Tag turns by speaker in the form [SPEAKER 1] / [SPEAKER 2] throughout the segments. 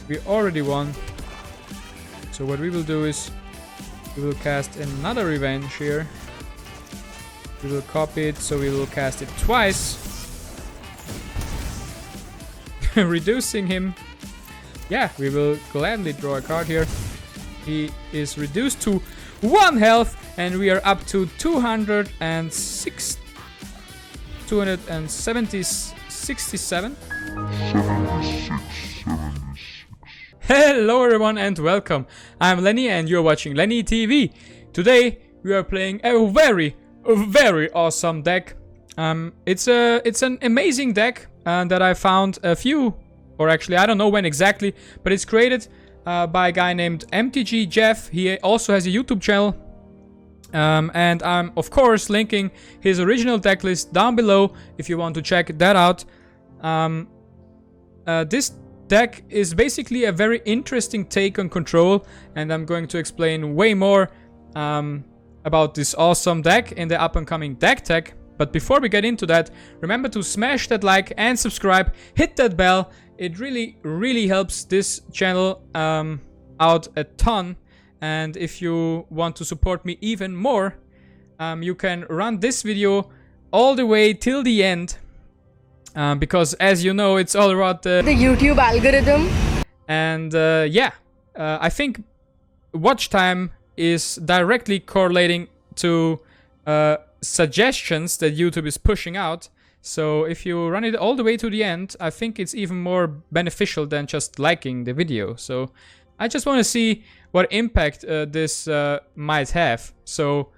[SPEAKER 1] We already won. So what we will do is we will cast another Revenge here. We will copy it, so we will cast it twice. Reducing him. Yeah, we will gladly draw a card here. He is reduced to 1 health, and we are up to 267. Hello everyone and welcome. I'm Lenny and you're watching Lenny TV. Today we are playing a very awesome deck. It's an amazing deck that I found a few, or actually I don't know when exactly, but it's created by a guy named MTG JEFF. He also has a YouTube channel. And I'm of course linking his original deck list down below if you want to check that out. This deck is basically a very interesting take on Control, and I'm going to explain way more about this awesome deck in the up and coming deck tech. But before we get into that, remember to smash that like and subscribe, hit that bell. It really helps this channel out a ton. And if you want to support me even more, you can run this video all the way till the end. Because as you know, it's all about the
[SPEAKER 2] YouTube algorithm.
[SPEAKER 1] And I think watch time is directly correlating to suggestions that YouTube is pushing out. So if you run it all the way to the end, I think it's even more beneficial than just liking the video. So I just want to see what impact this might have. So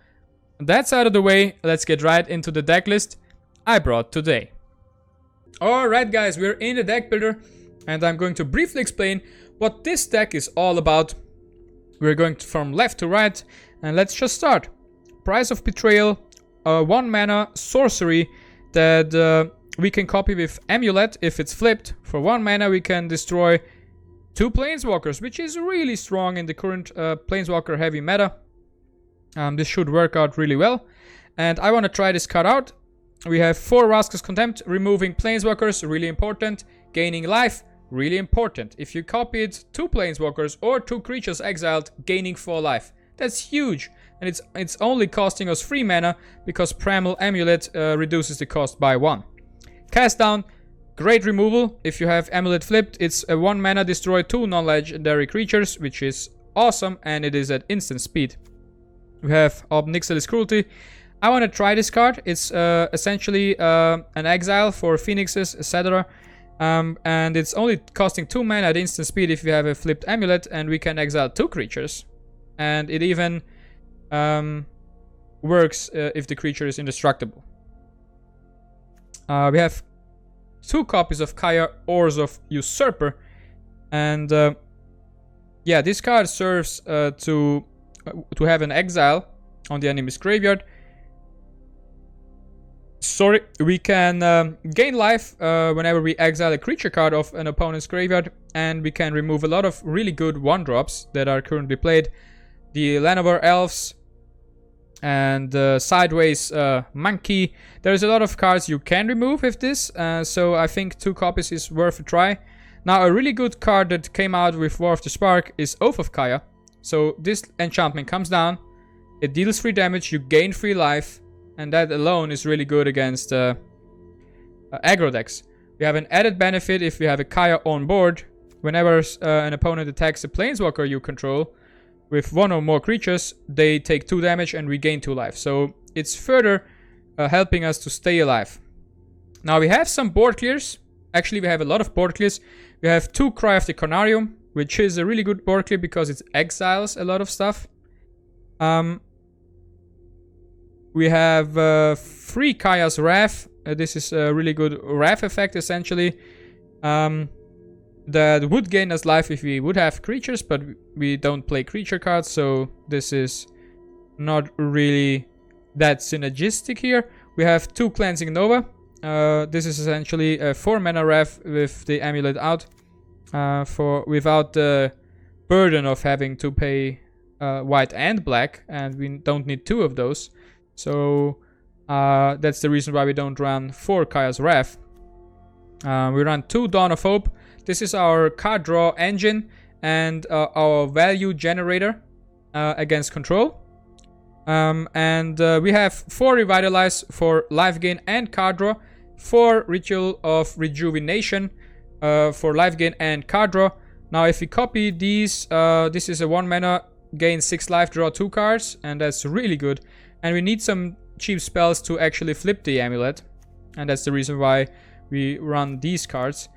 [SPEAKER 1] that's out of the way. Let's get right into the deck list I brought today. Alright guys, we're in the deck builder and I'm going to briefly explain what this deck is all about. We're going from left to right and let's just start. Price of Betrayal, 1 mana sorcery that we can copy with Amulet if it's flipped. For 1 mana we can destroy 2 Planeswalkers, which is really strong in the current Planeswalker heavy meta. This should work out really well. And I want to try this card out. We have 4 Rascal's Contempt, removing Planeswalkers, really important. Gaining life, really important. If you copy it, 2 Planeswalkers or 2 creatures exiled, gaining 4 life. That's huge. And it's only costing us 3 mana because Primal Amulet reduces the cost by 1. Cast down, great removal. If you have Amulet flipped, it's a 1 mana destroy 2 non-legendary creatures, which is awesome, and it is at instant speed. We have Obnixilis Cruelty. I want to try this card. It's essentially an exile for Phoenixes, etc. And it's only costing 2 mana at instant speed if you have a flipped Amulet, and we can exile 2 creatures. And it even works if the creature is indestructible. We have 2 copies of Kaya Orzhov Usurper. And yeah, this card serves to have an exile on the enemy's graveyard. Sorry, we can gain life whenever we exile a creature card of an opponent's graveyard, and we can remove a lot of really good 1-drops that are currently played. The Llanowar Elves and Sideways Monkey. There's a lot of cards you can remove with this, so I think 2 copies is worth a try. Now, a really good card that came out with War of the Spark is Oath of Kaya. So this enchantment comes down, it deals 3 damage, you gain 3 life, and that alone is really good against aggro decks. We have an added benefit if we have a Kaya on board. Whenever an opponent attacks a Planeswalker you control with 1 or more creatures, they take 2 damage and we gain 2 life. So it's further helping us to stay alive. Now we have some board clears. Actually, we have a lot of board clears. We have 2 Cry of the Carnarium, which is a really good board clear because it exiles a lot of stuff. We have 3 Kaya's Wrath. This is a really good Wrath effect, essentially. That would gain us life if we would have creatures, but we don't play creature cards, so this is not really that synergistic here. We have 2 Cleansing Nova. This is essentially a 4 mana Wrath with the Amulet out, without the burden of having to pay white and black, and we don't need 2 of those. So that's the reason why we don't run 4 Kaya's Wrath. We run 2 Dawn of Hope. This is our card draw engine and our value generator against control. We have 4 Revitalize for life gain and card draw, 4 Ritual of Rejuvenation for life gain and card draw. Now if we copy these, this is a 1 mana, gain 6 life, draw 2 cards, and that's really good. And we need some cheap spells to actually flip the amulet, and that's the reason why we run these cards.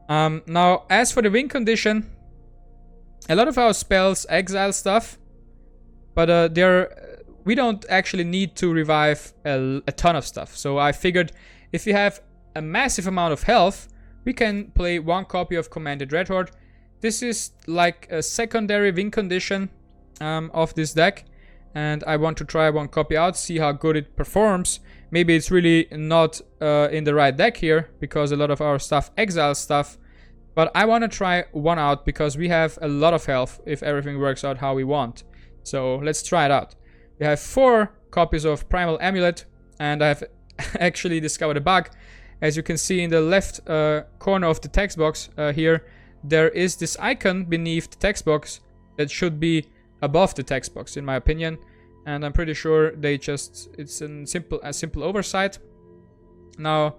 [SPEAKER 1] Now as for the win condition, a lot of our spells exile stuff, but we don't actually need to revive a ton of stuff. So I figured if we have a massive amount of health, we can play 1 copy of Commanded Redhorde. This is like a secondary win condition of this deck, and I want to try 1 copy out, see how good it performs. Maybe it's really not in the right deck here, because a lot of our stuff exiles stuff, but I want to try 1 out because we have a lot of health if everything works out how we want. So let's try it out. We have 4 copies of Primal Amulet, and I have actually discovered a bug. As you can see in the left corner of the text box here, there is this icon beneath the text box that should be above the text box, in my opinion. And I'm pretty sure it's a simple oversight. Now,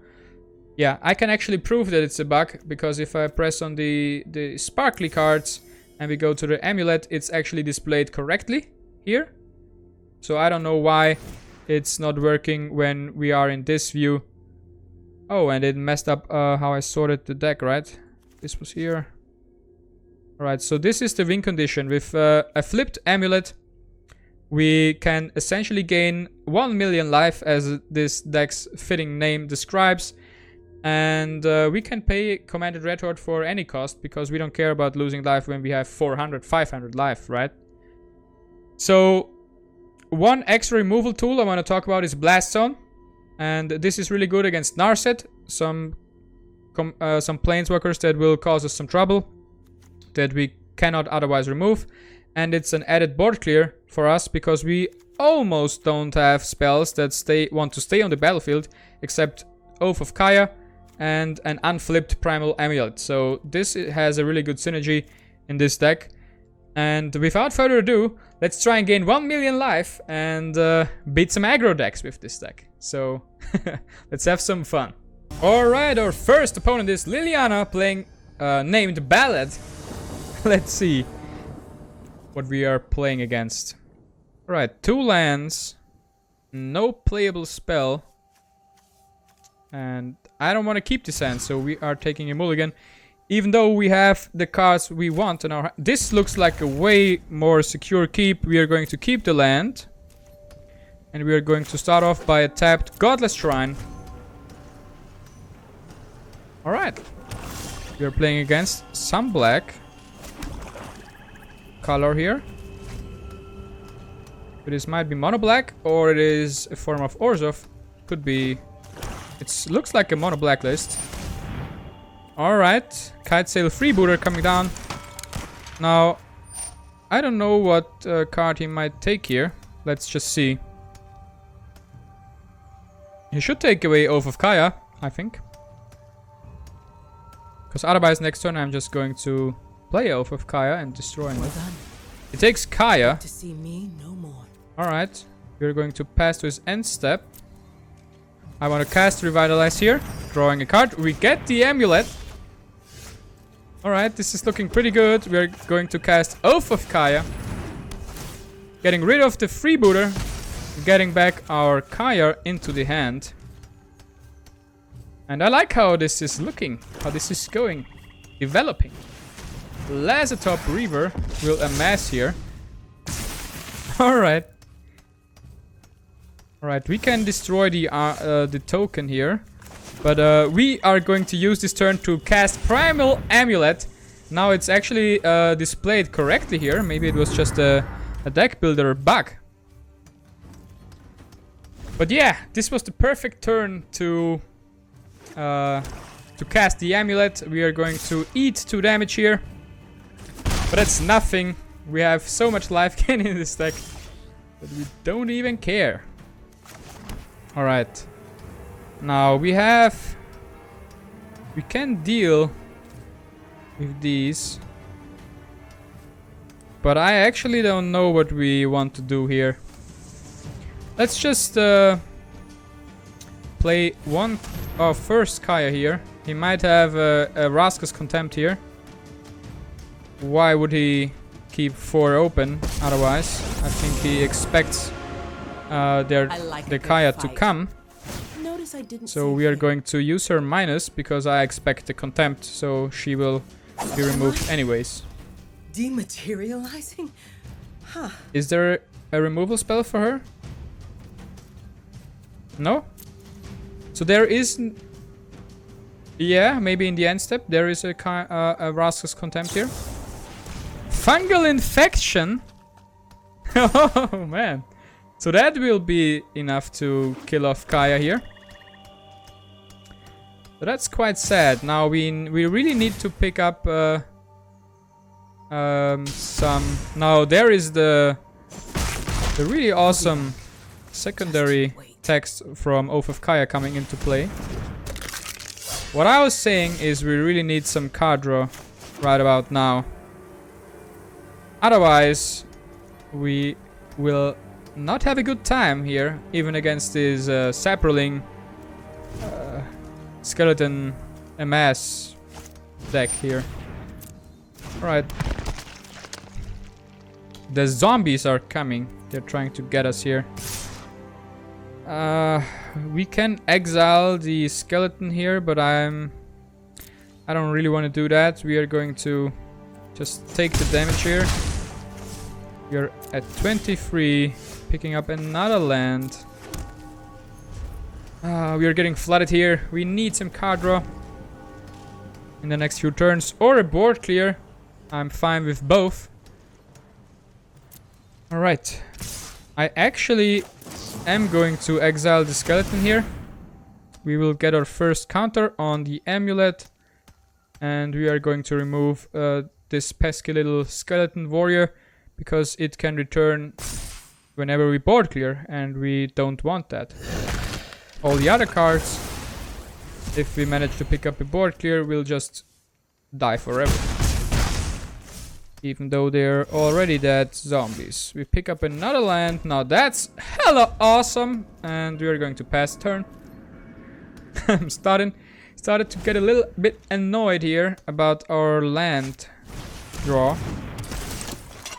[SPEAKER 1] yeah, I can actually prove that it's a bug, because if I press on the sparkly cards and we go to the amulet, it's actually displayed correctly here. So I don't know why it's not working when we are in this view. Oh, and it messed up how I sorted the deck, right? This was here. Alright, so this is the win condition. With a flipped amulet, we can essentially gain 1 million life, as this deck's fitting name describes. And we can pay Commanded Redhorde for any cost, because we don't care about losing life when we have 400, 500 life, right? So 1 extra removal tool I want to talk about is Blast Zone, and this is really good against Narset, some planeswalkers that will cause us some trouble that we cannot otherwise remove, and it's an added board clear for us because we almost don't have spells that want to stay on the battlefield except Oath of Kaya and an unflipped Primal Amulet. So this has a really good synergy in this deck. And without further ado, let's try and gain 1 million life and beat some aggro decks with this deck. So let's have some fun. Alright, our first opponent is Liliana, playing named Ballad. Let's see what we are playing against. Alright, 2 lands, no playable spell, and I don't want to keep this hand, so we are taking a mulligan. Even though we have the cards we want in our... This looks like a way more secure keep. We are going to keep the land. And we are going to start off by a tapped Godless Shrine. Alright. We are playing against some black color here. But this might be mono black, or it is a form of Orzhov. Could be... It looks like a mono black list. Alright, Kitesail Freebooter coming down. Now, I don't know what card he might take here. Let's just see. He should take away Oath of Kaya, I think. Because otherwise next turn I'm just going to play Oath of Kaya and destroy him. He takes Kaya. Alright, we're going to pass to his end step. I want to cast Revitalize here, drawing a card. We get the amulet. Alright, this is looking pretty good. We're going to cast Oath of Kaya, getting rid of the freebooter, getting back our Kaya into the hand. And I like how this is looking, how this is going, developing. Lazatop Reaver will amass here. Alright. Alright, we can destroy the token here. But we are going to use this turn to cast Primal Amulet. Now it's actually displayed correctly here. Maybe it was just a deck builder bug. But yeah, this was the perfect turn to cast the amulet. We are going to eat 2 damage here. But that's nothing. We have so much life gain in this deck that we don't even care. Alright. Now we can deal with these. But I actually don't know what we want to do here. Let's just play one first Kaya here. He might have a Raskas Contempt here. Why would he keep 4 open otherwise? I think he expects the Kaya to come. So we are going to use her minus because I expect the Contempt, so she will be removed anyways.
[SPEAKER 2] Dematerializing? Huh.
[SPEAKER 1] Is there a removal spell for her? No? So there is... Yeah, maybe in the end step there is a Raskas Contempt here. Fungal Infection? Oh man. So that will be enough to kill off Kaya here. So that's quite sad. Now we really need to pick up some... Now there is the really awesome secondary text from Oath of Kaya coming into play. What I was saying is we really need some card draw right about now. Otherwise, we will not have a good time here, even against this Saproling Skeleton MS deck here. Alright. The zombies are coming. They're trying to get us here. We can exile the skeleton here, but I don't really want to do that. We are going to just take the damage here. We are at 23, picking up another land. We are getting flooded here. We need some card draw in the next few turns, or a board clear. I'm fine with both. Alright. I actually am going to exile the skeleton here. We will get our first counter on the amulet. And we are going to remove this pesky little skeleton warrior, because it can return whenever we board clear, and we don't want that. All the other cards, if we manage to pick up a board clear, will just die forever. Even though they're already dead zombies. We pick up another land. Now that's hella awesome. And we are going to pass turn. I'm started to get a little bit annoyed here about our land draw.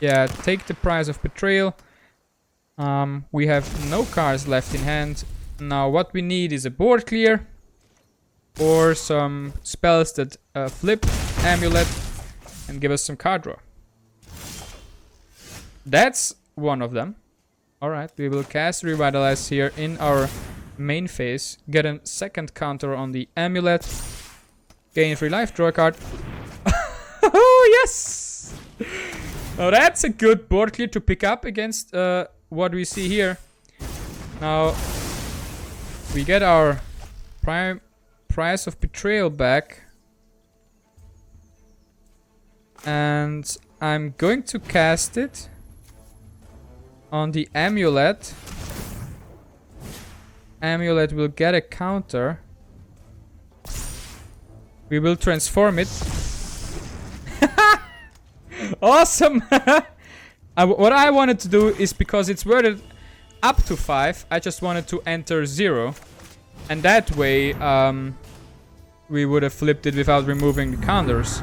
[SPEAKER 1] Yeah, take the price of betrayal. We have no cards left in hand. Now what we need is a board clear. Or some spells that flip Amulet and give us some card draw. That's one of them. Alright, we will cast Revitalize here in our main phase. Get a second counter on the Amulet. Gain 3 life, draw a card. Oh, yes! Now that's a good board clear to pick up against what we see here. Now, we get our price of betrayal back. And I'm going to cast it on the Amulet. Amulet will get a counter. We will transform it. Awesome! What I wanted to do is, because it's worded up to 5, I just wanted to enter 0. And that way, we would have flipped it without removing the counters.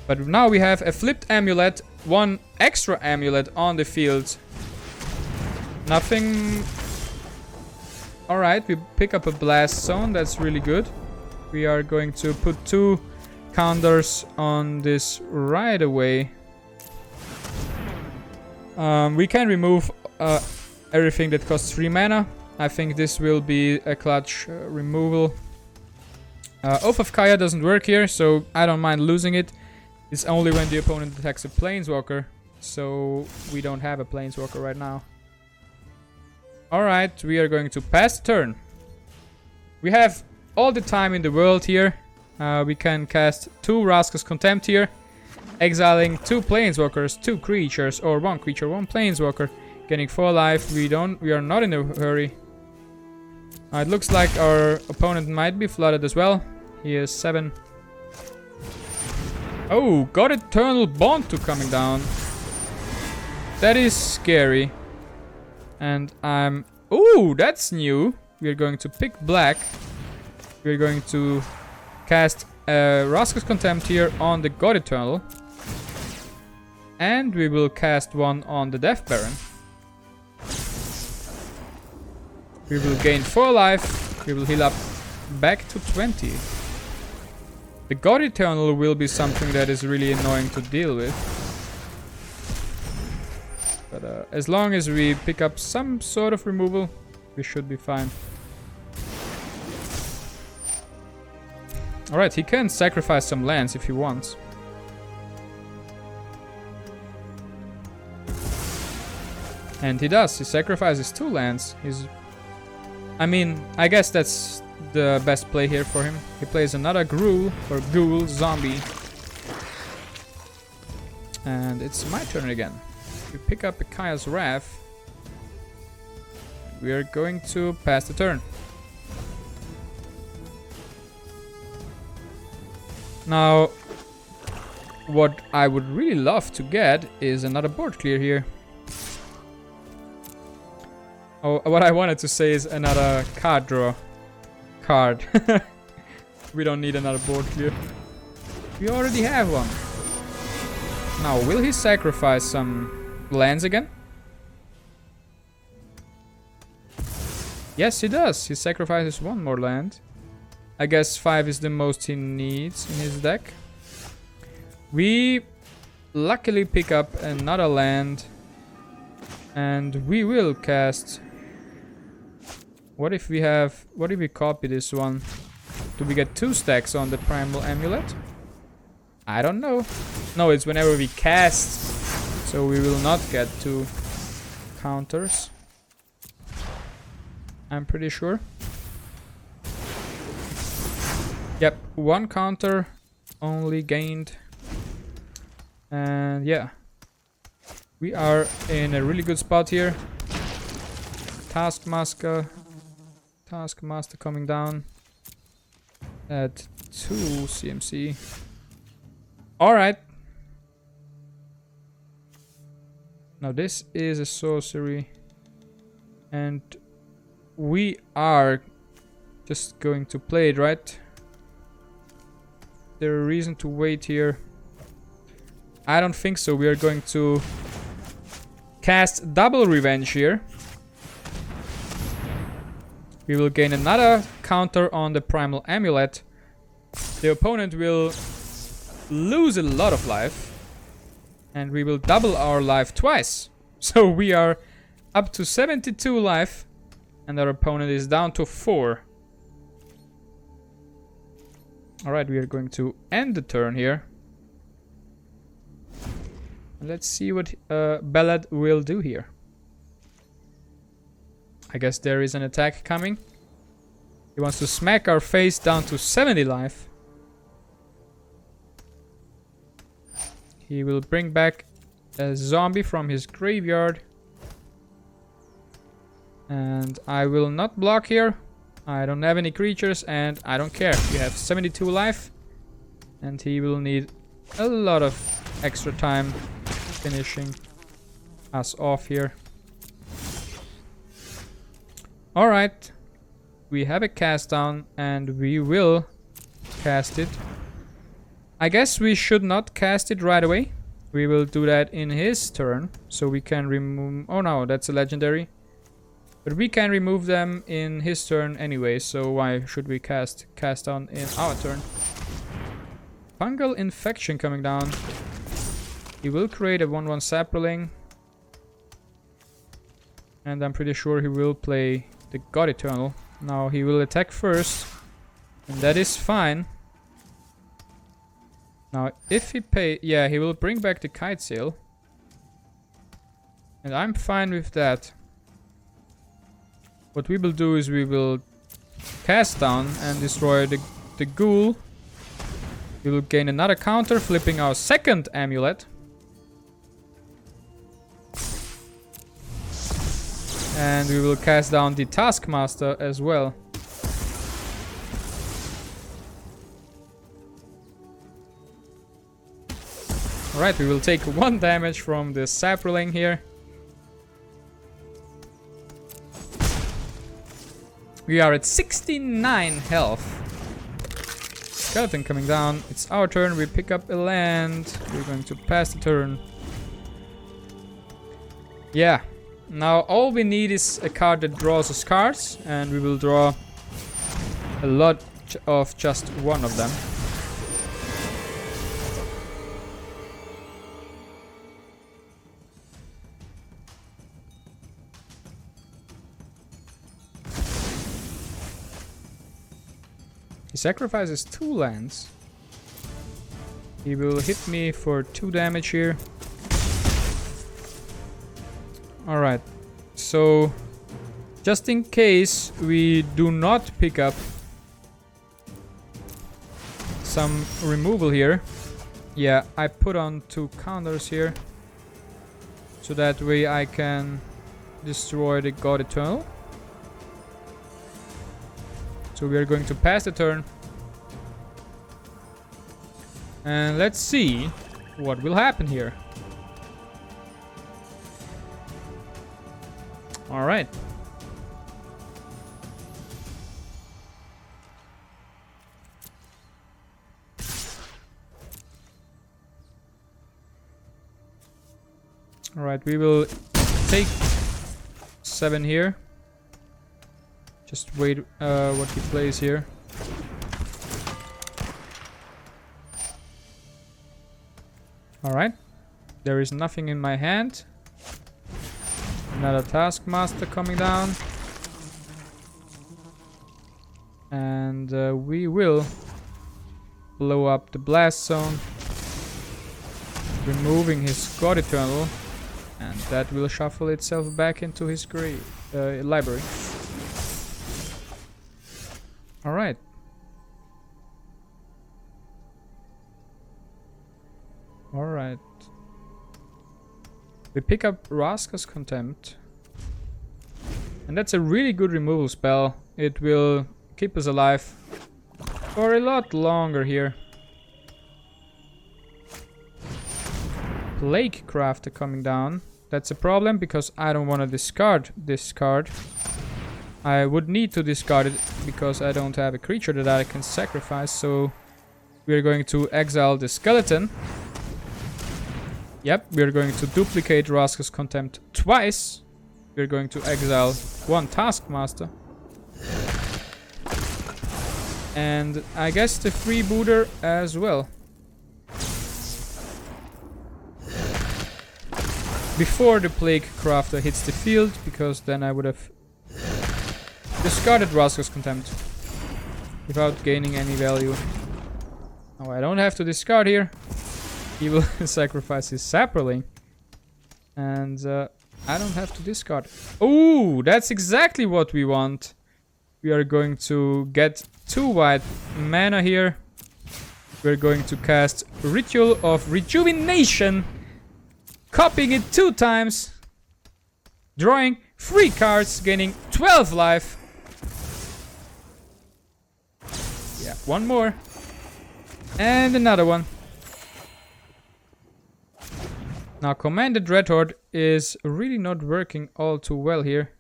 [SPEAKER 1] But now we have a flipped Amulet, 1 extra Amulet on the field. Nothing... Alright, we pick up a Blast Zone, that's really good. We are going to put 2 counters on this right away. We can remove everything that costs 3 mana. I think this will be a clutch removal. Oath of Kaya doesn't work here, so I don't mind losing it. It's only when the opponent attacks a Planeswalker, so we don't have a Planeswalker right now. Alright, we are going to pass turn. We have all the time in the world here. We can cast 2 Raskas Contempt here, exiling 2 Planeswalkers, 2 creatures, or 1 creature, 1 Planeswalker, getting 4 life. We are not in a hurry. It looks like our opponent might be flooded as well. He is 7. Oh, got Eternal Bond to coming down. That is scary. And I'm... Oh, that's new. We're going to pick black. We're going to cast Rascal's Contempt here on the God Eternal. And we will cast one on the Death Baron. We will gain 4 life. We will heal up back to 20. The God Eternal will be something that is really annoying to deal with. But as long as we pick up some sort of removal, we should be fine. Alright, he can sacrifice some lands if he wants. And he does. He sacrifices 2 lands. I mean, I guess that's the best play here for him. He plays another Ghoul or Ghoul Zombie. And it's my turn again. We pick up a Kaya's Wrath. We are going to pass the turn. Now, what I would really love to get is another board clear here. Oh, what I wanted to say is another card draw card. We don't need another board clear. We already have one. Now, will he sacrifice some lands again? Yes, he does. He sacrifices 1 more land. I guess 5 is the most he needs in his deck. We luckily pick up another land. And we will cast... What if we copy this one? Do we get 2 stacks on the Primal Amulet? I don't know. No, it's whenever we cast. So we will not get 2 counters. I'm pretty sure. Yep, 1 counter only gained. And yeah. We are in a really good spot here. Taskmaster coming down at 2 CMC. Alright. Now this is a sorcery. And we are just going to play it, right? There a reason to wait here? I don't think so. We are going to cast double revenge here. We will gain another counter on the Primal Amulet. The opponent will lose a lot of life. And we will double our life twice. So we are up to 72 life. And our opponent is down to 4. Alright, we are going to end the turn here. Let's see what Ballad will do here. I guess there is an attack coming. He wants to smack our face down to 70 life. He will bring back a zombie from his graveyard. And I will not block here. I don't have any creatures and I don't care. You have 72 life. And he will need a lot of extra time finishing us off here. Alright. We have a cast down and we will cast it. I guess we should not cast it right away. We will do that in his turn. So we can remove... Oh no, that's a legendary. But we can remove them in his turn anyway. So why should we cast down in our turn? Fungal Infection coming down. He will create a 1/1 Saproling. And I'm pretty sure he will play the God Eternal. Now he will attack first. And that is fine. Now if he yeah, he will bring back the Kite Sail. And I'm fine with that. What we will do is we will cast down and destroy the Ghoul. We will gain another counter, flipping our second amulet. And we will cast down the Taskmaster as well. Alright, we will take 1 damage from the sapling here. We are at 69 health. Skeleton coming down. It's our turn. We pick up a land. We're going to pass the turn. Yeah. Now all we need is a card that draws us cards, and we will draw a lot of just one of them. He sacrifices 2 lands. He will hit me for 2 damage here. Alright, so just in case we do not pick up some removal here, yeah, I put on 2 counters here, so that way I can destroy the God Eternal. So we are going to pass the turn. And let's see what will happen here. Alright. Alright, we will take 7 here. Just wait what he plays here. Alright. There is nothing in my hand. Another Taskmaster coming down. And we will blow up the blast zone, removing his God Eternal. And that will shuffle itself back into his library. Alright. Alright. We pick up Raska's Contempt. And that's a really good removal spell. It will keep us alive for a lot longer here. Plague Crafter coming down. That's a problem because I don't want to discard this card. I would need to discard it because I don't have a creature that I can sacrifice, so we're going to exile the skeleton. Yep, we're going to duplicate Raska's Contempt twice. We're going to exile 1 Taskmaster. And I guess the freebooter as well. Before the Plague Crafter hits the field, because then I would have discarded Raska's Contempt without gaining any value. Now I don't have to discard here. He will sacrifice his Sapperling. And I don't have to discard. Oh, that's exactly what we want. We are going to get 2 white mana here. We're going to cast Ritual of Rejuvenation, copying it 2 times, drawing 3 cards, gaining 12 life. Yeah, 1 more. And another one. Now, Commanded Dreadhorde is really not working all too well here,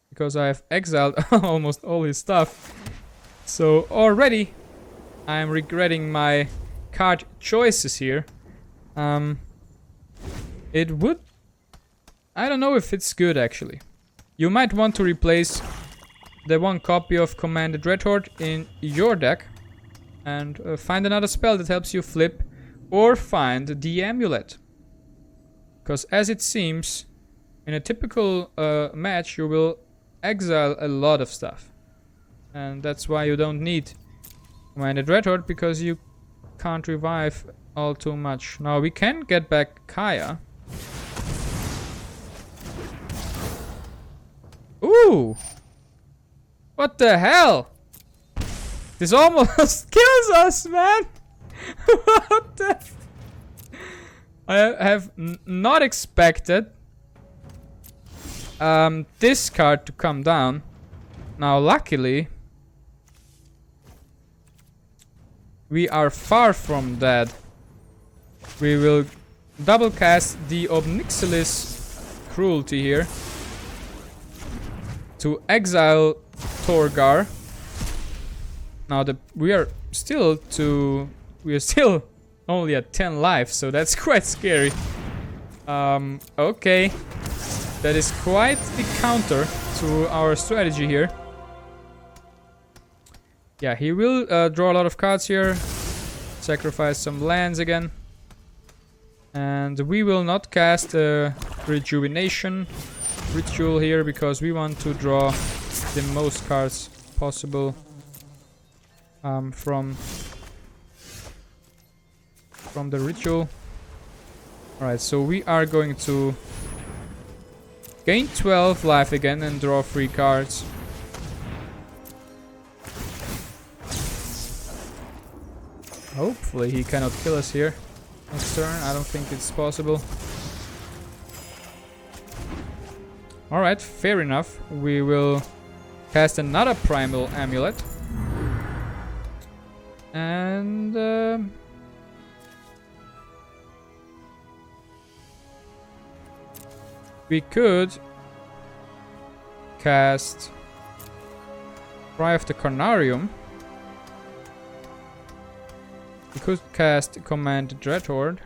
[SPEAKER 1] because I have exiled almost all his stuff. So already I'm regretting my card choices here. It would... I don't know if it's good actually. You might want to replace the 1 copy of Commanded Dreadhorde in your deck and find another spell that helps you flip, or find the amulet. Because as it seems, in a typical match you will exile a lot of stuff. And that's why you don't need Commanded Dreadhorde, because you can't revive all too much. Now we can get back Kaya. Ooh! What the hell? This almost kills us, man! What the... I have not expected this card to come down. Now luckily we are far from dead. We will double cast the Obnixilis Cruelty here to exile Torgar. Now we are still only at 10 life, so that's quite scary. Okay, that is quite the counter to our strategy here. Yeah, he will draw a lot of cards here, sacrifice some lands again, and we will not cast a Rejuvenation Ritual here because we want to draw the most cards possible from the ritual. Alright, so we are going to gain 12 life again and draw 3 cards. Hopefully he cannot kill us here next turn. I don't think it's possible. Alright, fair enough. We will cast another Primal Amulet. And we could cast Cry of the Carnarium. We could cast Command Dreadhorde.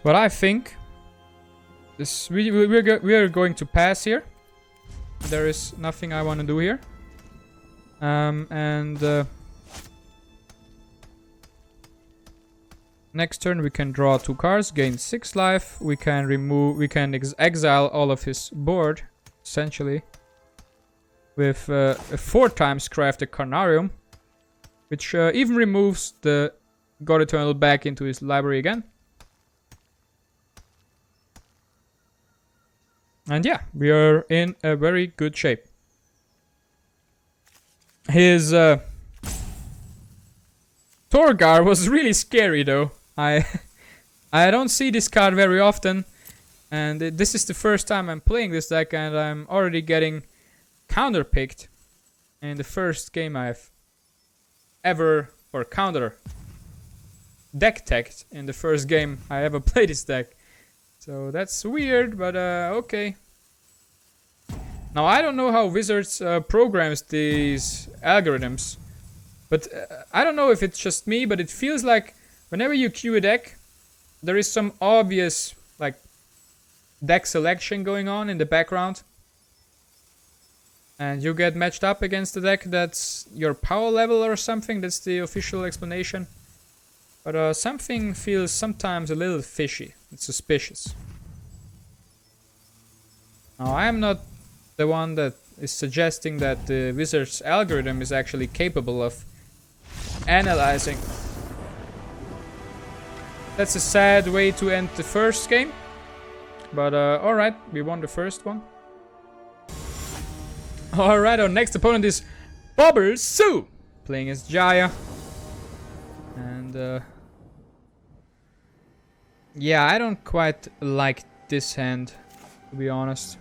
[SPEAKER 1] But I think this we are going to pass here. There is nothing I want to do here. Next turn we can draw 2 cards, gain 6 life. We can exile all of his board, essentially, with a 4 times Cry of the Carnarium, which even removes the God Eternal back into his library again. And yeah, we are in a very good shape. His Torgar was really scary though. I don't see this card very often, and this is the first time I'm playing this deck, and I'm already getting counterpicked in the first game I've ever, or counter deck teched in the first game I ever played this deck. So that's weird, but okay. Now I don't know how Wizards programs these algorithms, but I don't know if it's just me, but it feels like whenever you queue a deck, there is some obvious like deck selection going on in the background, and you get matched up against the deck that's your power level or something. That's the official explanation. But something feels sometimes a little fishy and suspicious. Now, I'm not the one that is suggesting that the Wizard's algorithm is actually capable of analyzing. That's a sad way to end the first game. But alright, we won the first one. Alright, our next opponent is Bobber Sue, playing as Jaya. And yeah, I don't quite like this hand, to be honest.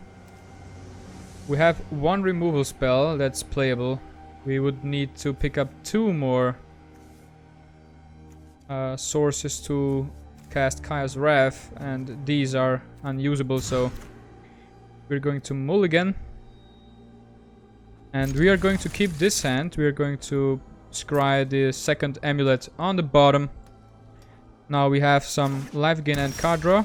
[SPEAKER 1] We have 1 removal spell that's playable. We would need to pick up 2 more sources to cast Kaya's Wrath, and these are unusable, so we're going to mulligan. And we are going to keep this hand. We are going to scry the second amulet on the bottom. Now we have some Lifegain and card draw.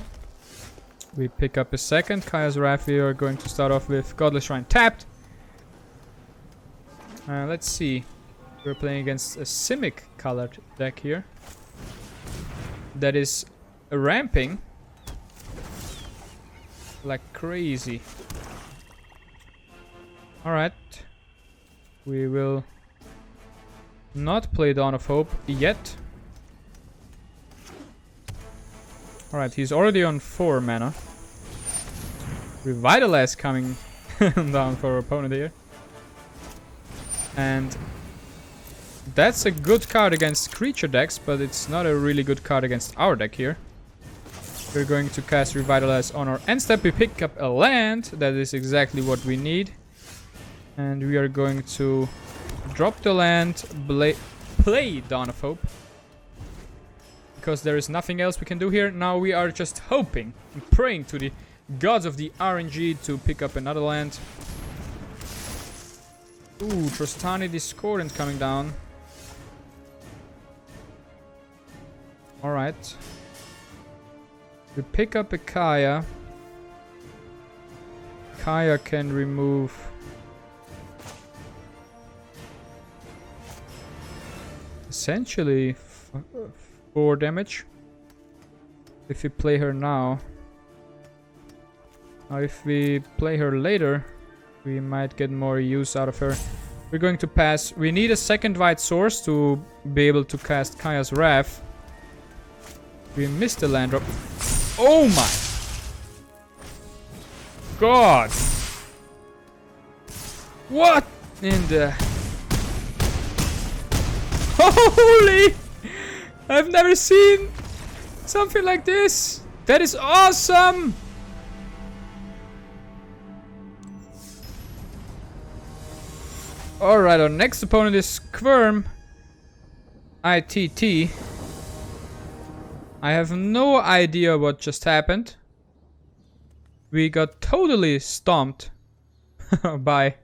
[SPEAKER 1] We pick up a second Kaya's Wrath. We are going to start off with Godless Shrine tapped. Let's see. We're playing against a Simic colored deck here. That is ramping like crazy. Alright. We will not play Dawn of Hope yet. Alright, he's already on 4 mana. Revitalize coming down for our opponent here. And that's a good card against creature decks, but it's not a really good card against our deck here. We're going to cast Revitalize on our end step. We pick up a land. That is exactly what we need. And we are going to drop the land, play Dawn of Hope. Because there is nothing else we can do here. Now we are just hoping and praying to the gods of the RNG to pick up another land. Ooh, Trostani Discordant coming down. Alright. We pick up a Kaya. Kaya can remove... essentially 4 damage. If we play her now. Now if we play her later, we might get more use out of her. We're going to pass. We need a second white source to be able to cast Kaya's Wrath. We missed the land drop. Oh my god! What in the... Holy! I've never seen something like this. That is awesome! Alright, our next opponent is Squirm. ITT. I have no idea what just happened. We got totally stomped by...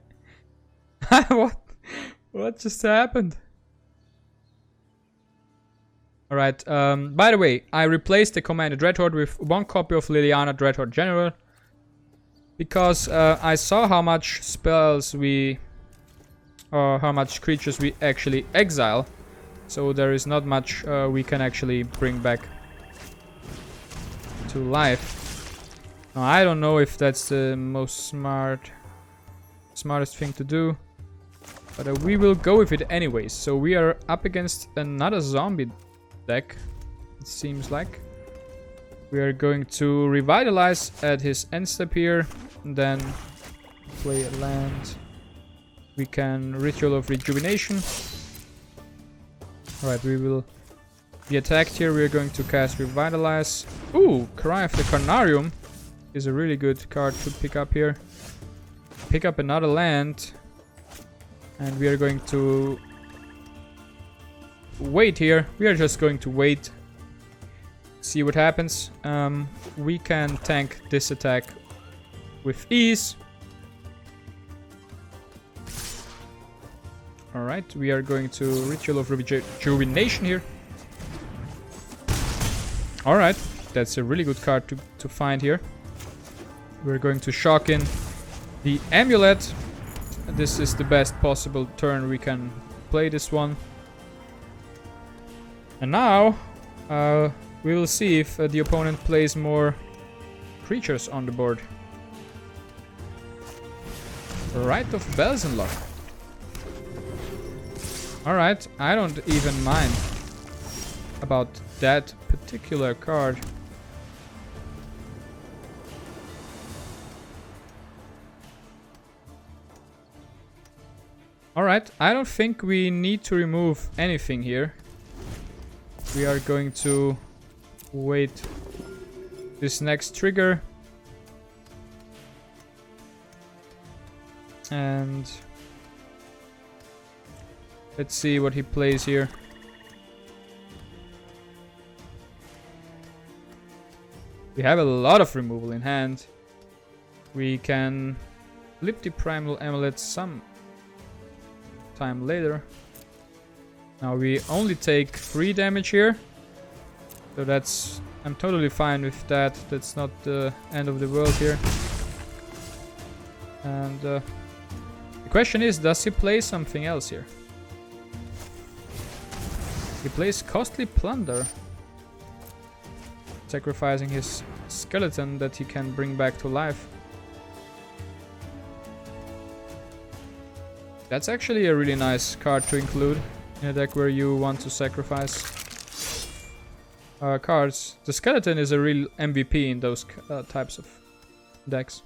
[SPEAKER 1] What just happened? Alright, by the way, I replaced the Commander Dreadhorde with 1 copy of Liliana Dreadhorde General. Because I saw how much spells we... or how much creatures we actually exile. So there is not much we can actually bring back to life. Now, I don't know if that's the most smartest thing to do. But we will go with it anyways. So we are up against another zombie deck, it seems like. We are going to revitalize at his end step here, and then play a land. We can Ritual of Rejuvenation. Alright, we will be attacked here. We are going to cast Revitalize. Ooh, Cry of the Carnarium is a really good card to pick up here. Pick up another land. And we are going to wait here. We are just going to wait. See what happens. We can tank this attack with ease. Alright, we are going to Ritual of Rejuvenation here. Alright, that's a really good card to find here. We're going to shock in the Amulet. This is the best possible turn we can play this one. And now, we will see if the opponent plays more creatures on the board. Rite of Belzenlock. Alright, I don't even mind about that particular card. Alright, I don't think we need to remove anything here. We are going to wait this next trigger. And let's see what he plays here. We have a lot of removal in hand. We can flip the Primal Amulet some time later. Now we only take 3 damage here. So that's... I'm totally fine with that. That's not the end of the world here. And the question is, does he play something else here? He plays Costly Plunder. Sacrificing his skeleton that he can bring back to life. That's actually a really nice card to include in a deck where you want to sacrifice cards. The skeleton is a real MVP in those types of decks.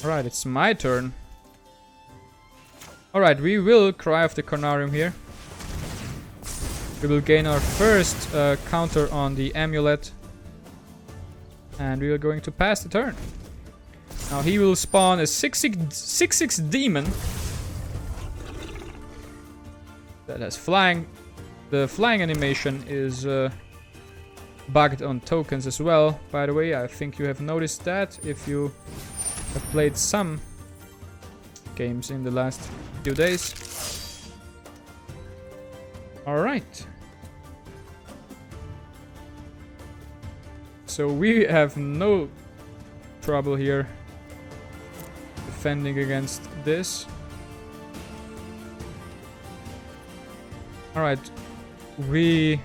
[SPEAKER 1] Alright, it's my turn. Alright, we will Cry of the Carnarium here. We will gain our first counter on the Amulet. And we are going to pass the turn. Now he will spawn a 6/6 demon. that has flying. The flying animation is bugged on tokens as well. By the way, I think you have noticed that if you have played some games in the last few days. Alright. So we have no trouble here defending against this. Alright. We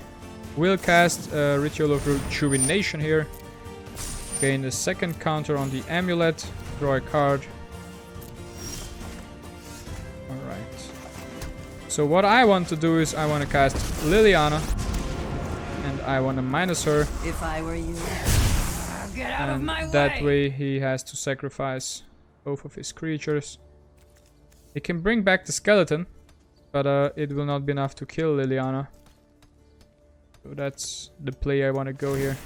[SPEAKER 1] will cast Ritual of Rejuvenation here. Gain a second counter on the amulet. Draw a card. Alright. So what I want to do is I want to cast Liliana. And I want to minus her.
[SPEAKER 2] If I were you, get out of my way.
[SPEAKER 1] That way he has to sacrifice both of his creatures. He can bring back the skeleton. But it will not be enough to kill Liliana. So that's the play I want to go here.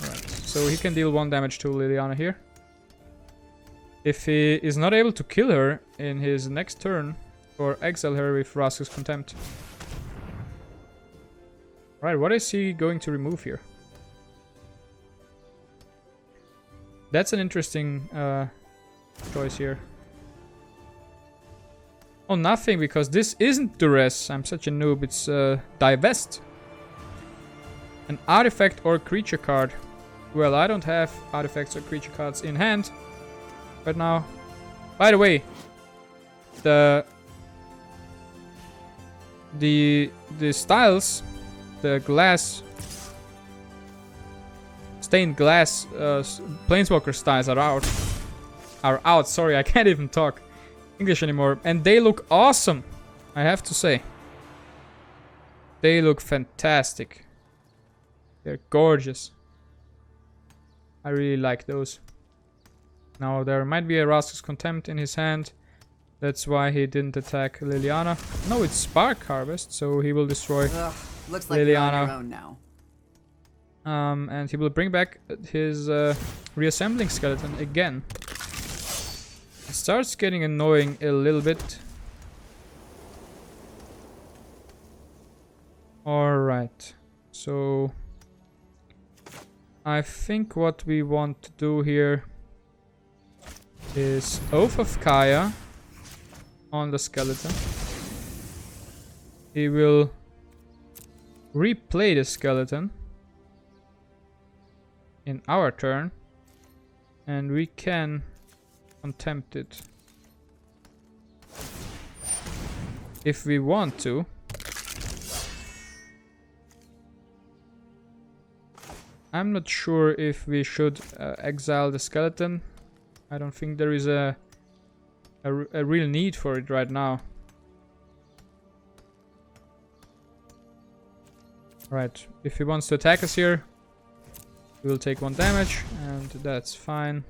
[SPEAKER 1] Alright, so he can deal 1 damage to Liliana here. If he is not able to kill her in his next turn, or exile her with Vraska's Contempt. Right, what is he going to remove here? That's an interesting choice here. Oh, nothing, because this isn't duress. I'm such a noob. It's divest. An artifact or creature card. Well, I don't have artifacts or creature cards in hand right now. By the way, the styles, the glass, stained glass Planeswalker styles are out. Sorry, I can't even talk English anymore, and they look awesome, I have to say. They look fantastic. They're gorgeous. I really like those. Now there might be a Vraska's Contempt in his hand. That's why he didn't attack Liliana. No, it's Spark Harvest, so he will destroy
[SPEAKER 2] looks like
[SPEAKER 1] Liliana.
[SPEAKER 2] you're on your own now.
[SPEAKER 1] And he will bring back his reassembling skeleton again. It starts getting annoying a little bit. Alright, so I think what we want to do here is Oath of Kaya on the skeleton. He will replay the skeleton in our turn, and we can contempt it if we want to. I'm not sure if we should exile the skeleton. I don't think there is a real need for it right now. Right, if he wants to attack us here, we will take 1 damage, and that's fine.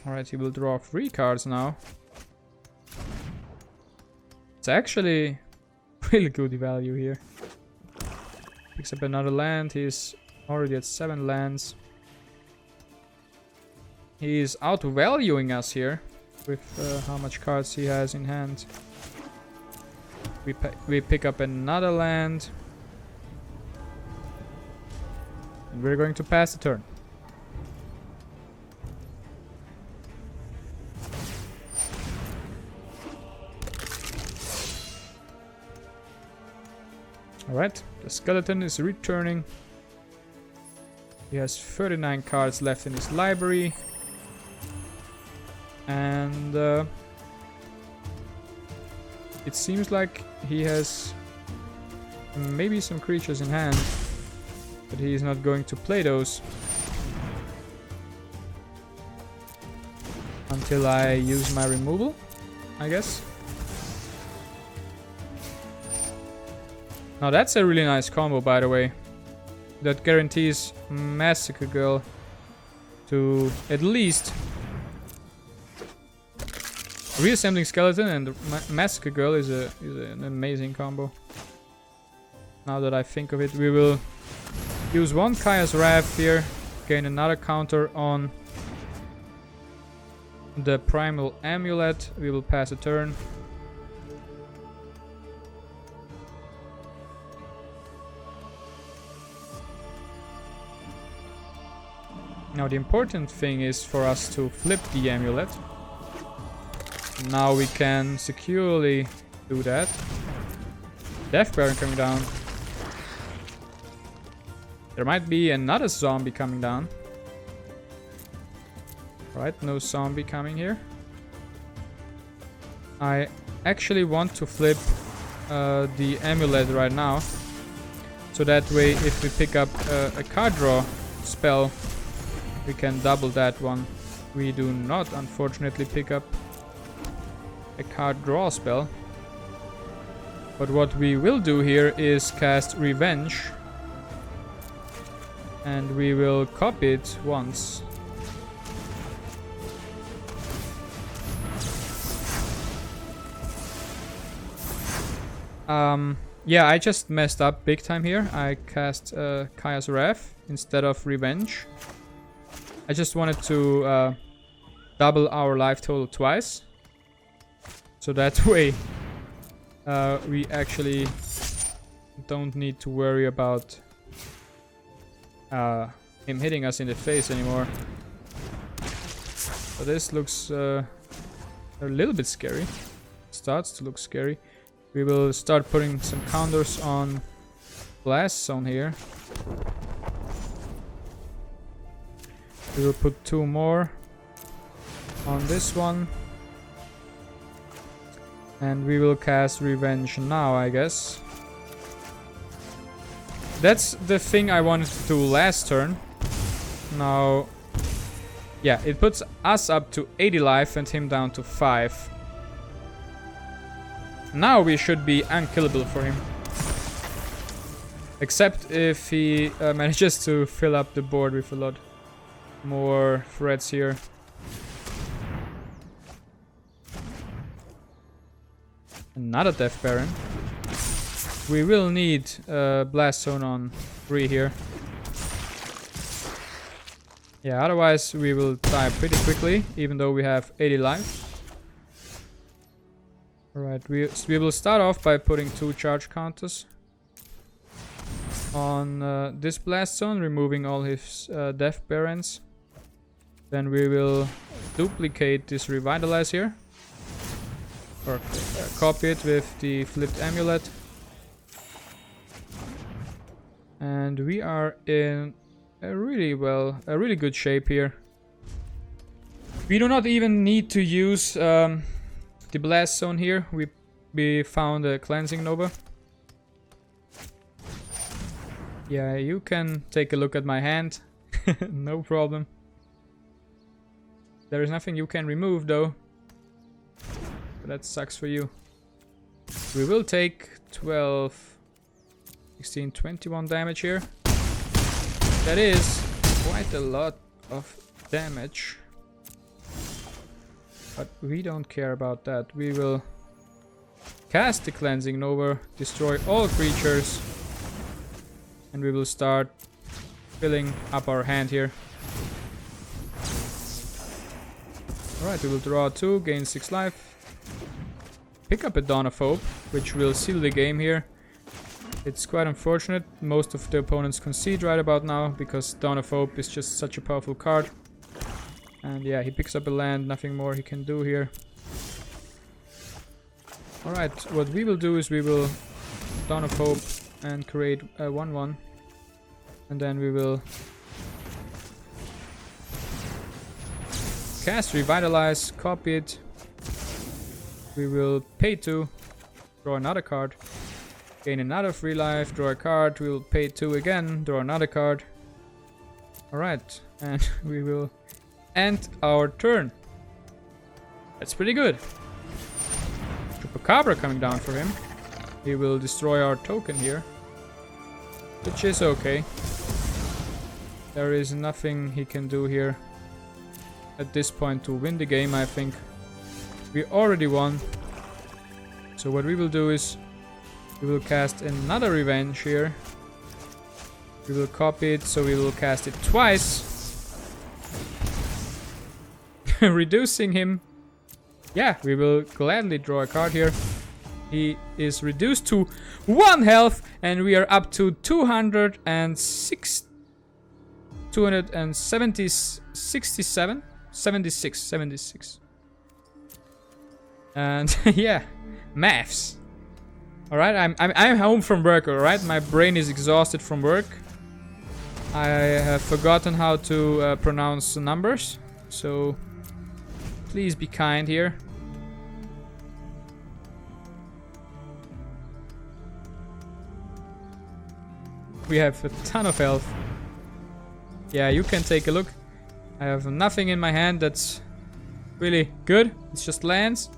[SPEAKER 1] Alright, he will draw 3 cards now. It's actually really good value here. Picks up another land. He's already at 7 lands. He's outvaluing us here with how much cards he has in hand. We pick up another land. And we're going to pass the turn. Alright, the skeleton is returning. He has 39 cards left in his library. And it seems like he has maybe some creatures in hand, but he is not going to play those until I use my removal, I guess. Now that's a really nice combo, by the way. That guarantees Massacre Girl to at least Reassembling Skeleton, and Massacre Girl is an amazing combo. Now that I think of it, we will use 1 Kaya's Wrath here, gain another counter on the Primal Amulet. We will pass a turn. Now the important thing is for us to flip the amulet. Now we can securely do that. Death Baron coming down. There might be another zombie coming down. Right, no zombie coming here. I actually want to flip the amulet right now. So that way if we pick up a card draw spell, we can double that one. We do not, unfortunately, pick up a card draw spell. But what we will do here is cast Revenge. And we will copy it once. Yeah, I just messed up big time here. I cast Kaya's Wrath instead of Revenge. I just wanted to double our life total twice. So that way we actually don't need to worry about him hitting us in the face anymore. So this looks a little bit scary. Starts to look scary. We will start putting some counters on Blast Zone here. We will put 2 more on this one. And we will cast Revenge now, I guess. That's the thing I wanted to do last turn. Now, yeah, it puts us up to 80 life and him down to 5. Now we should be unkillable for him. Except if he manages to fill up the board with a lot more threats here. Another Death Baron. We will need Blast Zone on 3 here. Yeah, otherwise we will die pretty quickly, even though we have 80 life. Alright, we will start off by putting 2 charge counters on this Blast Zone, removing all his Death Barons. Then we will duplicate this Revitalize here. Or copy it with the flipped amulet. And we are in a really good shape here. We do not even need to use the Blast Zone here. We found a Cleansing Nova. Yeah, you can take a look at my hand. No problem. There is nothing you can remove though. But that sucks for you. We will take 12, 16, 21 damage here. That is quite a lot of damage. But we don't care about that. We will cast the Cleansing Nova, destroy all creatures, and we will start filling up our hand here. Alright, we will draw 2, gain 6 life. Pick up a Dawn of Hope, which will seal the game here. It's quite unfortunate. Most of the opponents concede right about now, because Dawn of Hope is just such a powerful card. And yeah, he picks up a land, nothing more he can do here. Alright, what we will do is we will Dawn of Hope and create a 1/1. And then we will cast Revitalize, copy it. We will pay 2, draw another card, gain another free life, draw a card, we will pay 2 again, draw another card. Alright, and we will end our turn. That's pretty good. Chupacabra coming down for him. He will destroy our token here, which is okay. There is nothing he can do here at this point to win the game, I think. We already won. So what we will do is we will cast another Revenge here. We will copy it, so we will cast it twice. reducing him. Yeah, we will gladly draw a card here. He is reduced to 1 health, and we are up to 267, 76. And yeah, maths. All right, I'm home from work. All right, my brain is exhausted from work. I have forgotten how to pronounce numbers, so please be kind here. We have a ton of health. Yeah, you can take a look. I have nothing in my hand that's really good. It's just lands.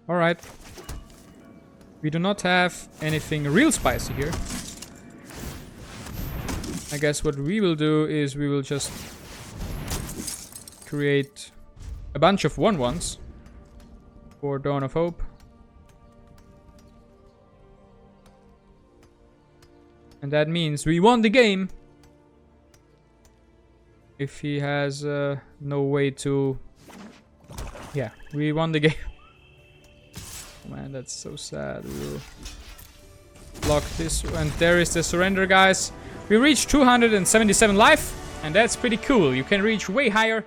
[SPEAKER 1] Alright. We do not have anything real spicy here. I guess what we will do is we will just create a bunch of 1/1s for Dawn of Hope. And that means we won the game. If he has no way to... Yeah, we won the game. Man, that's so sad. We'll block this, and there is the surrender, guys. We reached 277 life, and that's pretty cool. You can reach way higher.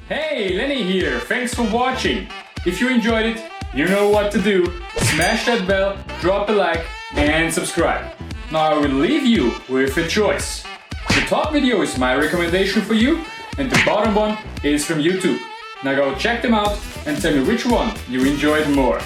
[SPEAKER 3] Hey, Lenny here. Thanks for watching. If you enjoyed it, you know what to do. Smash that bell, drop a like, and subscribe. Now I will leave you with a choice. The top video is my recommendation for you, and the bottom one is from YouTube. Now go check them out and tell me which one you enjoyed more.